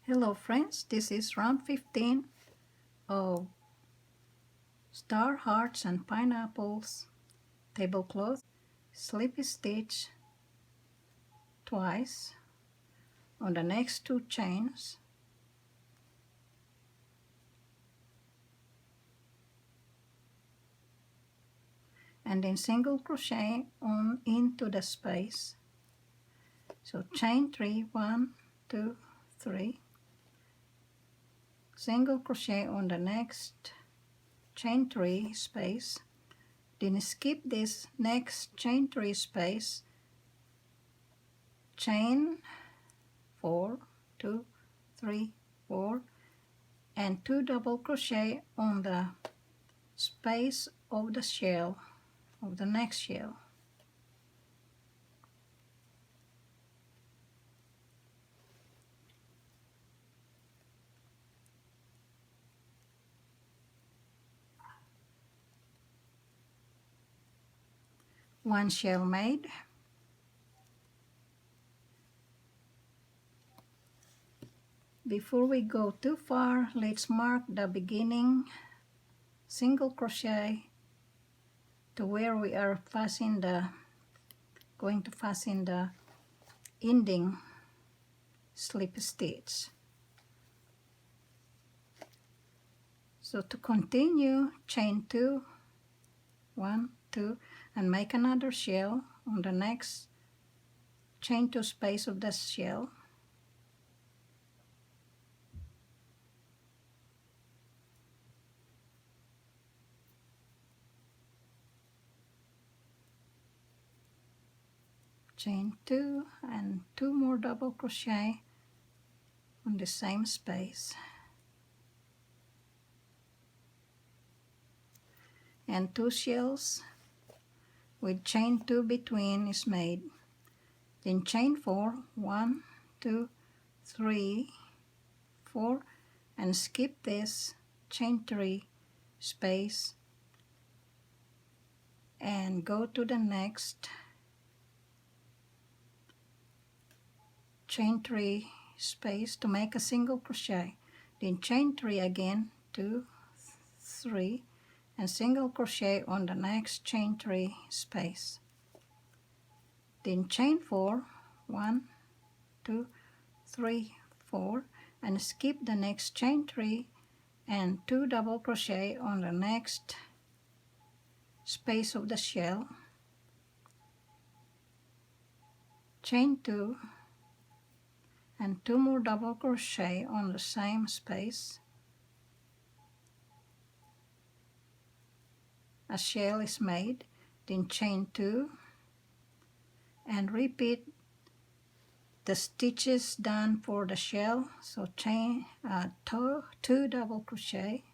Hello friends, this is round 15 of star hearts and pineapples tablecloth slip stitch twice on the next 2 chains and then single crochet on into the space. So chain 3, 1, 2, 3, single crochet on the next chain 3 space, then skip this next chain 3 space, chain 4, 2, 3, 4, and 2 double crochet on the space of the shell, of the next shell. One shell made. Before we go too far, let's mark the beginning single crochet to where we are going to fasten the ending slip stitch. So to continue, chain 2, 1, 2, and make another shell on the next chain 2 space of the shell. Chain 2 and 2 more double crochet on the same space, and 2 shells with chain 2 between is made. Then chain 4, 1, 2, 3, 4, and skip this chain 3 space and go to the next chain 3 space to make a single crochet. Then chain 3 again, 2, 3, and single crochet on the next chain 3 space. Then chain 4, 1, 2, 3, 4, and skip the next chain 3 and 2 double crochet on the next space of the shell. Chain 2 and 2 more double crochet on the same space. A shell is made. Then chain 2 and repeat the stitches done for the shell. So chain 2 double crochet,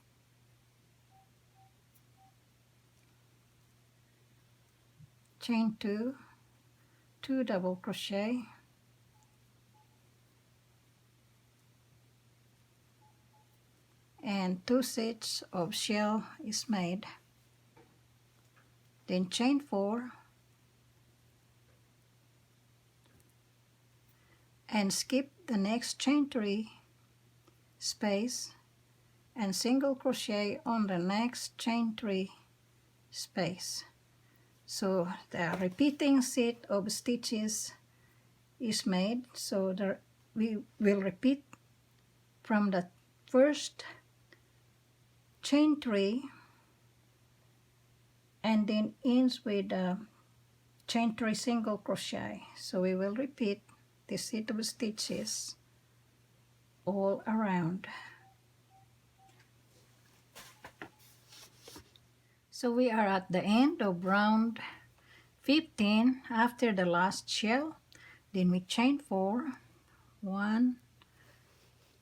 chain 2, 2 double crochet, and 2 sets of shell is made. Then chain 4 and skip the next chain 3 space and single crochet on the next chain 3 space. So the repeating set of stitches is made. So we will repeat from the first chain 3 and then ends with chain 3 single crochet. So we will repeat this set of stitches all around. So we are at the end of round 15 after the last shell. Then we chain 4, 1,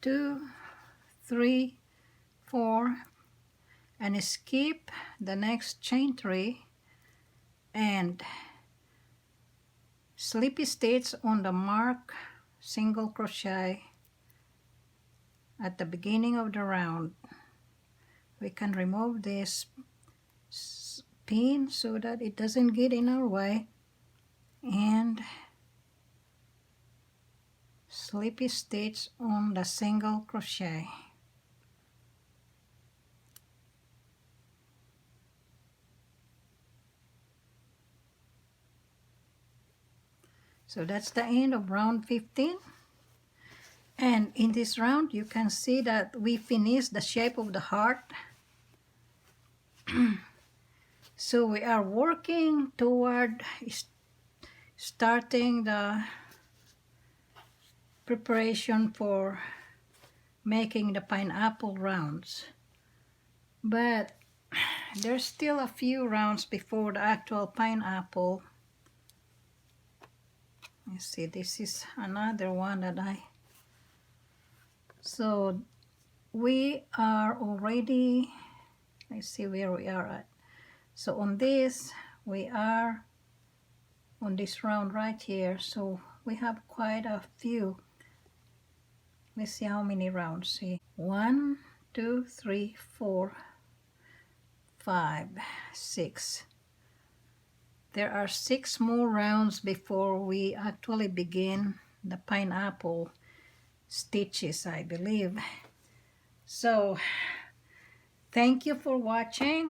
2, 3, 4, and skip the next chain 3 and slip stitch on the mark single crochet at the beginning of the round. We can remove this pin so that it doesn't get in our way, and slippy stitch on the single crochet. So that's the end of round 15. And in this round you can see that we finished the shape of the heart. So we are working toward starting the preparation for making the pineapple rounds. But there's still a few rounds before the actual pineapple. You see, this is another one that so we are already, let's see where we are at. So on this, we are on this round right here. So we have quite a few. Let's see how many rounds. See, 1, 2, 3, 4, 5, 6. There are 6 more rounds before we actually begin the pineapple stitches, I believe. So thank you for watching.